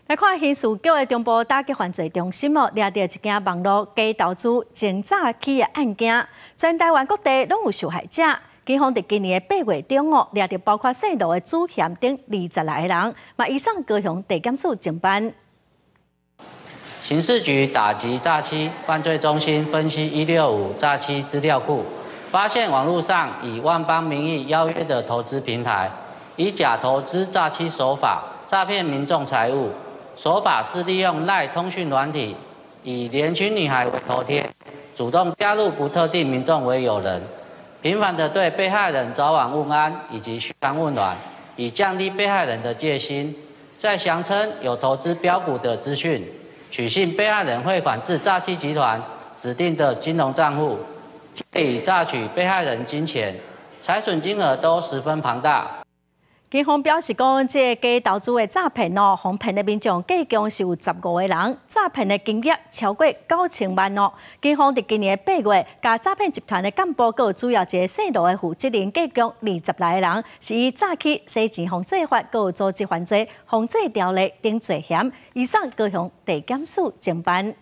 来看刑事局的中部打击犯罪中心抓到一件网络假投资前诈欺的案件，全台湾各地拢有受害者。警方伫今年的8月中抓到包括姓卢的主嫌等20来个人，嘛移送高雄地检署侦办。刑事局打击诈欺犯罪中心分析165诈欺资料库，发现网络上以万邦名义邀约的投资平台，以假投资诈欺手法诈骗民众财物。手法是利用LINE通讯软体，以年轻女孩为头贴，主动加入不特定民众为友人，频繁地对被害人早晚问安以及嘘寒问暖，以降低被害人的戒心。再详称有投资标股的资讯，取信被害人汇款至诈欺集团指定的金融账户，借以榨取被害人金钱，财损金额都十分庞大。警方表示讲，这个假投资的诈骗哄骗的民众计共是有15个人，诈骗的金额超过9000万警方伫今年8月，甲诈骗集团的干部佮主要一个姓卢的负责人计共20来个人，是以诈欺、洗钱防制法、佮组织犯罪防制条例等罪嫌，移送高雄地检署侦办。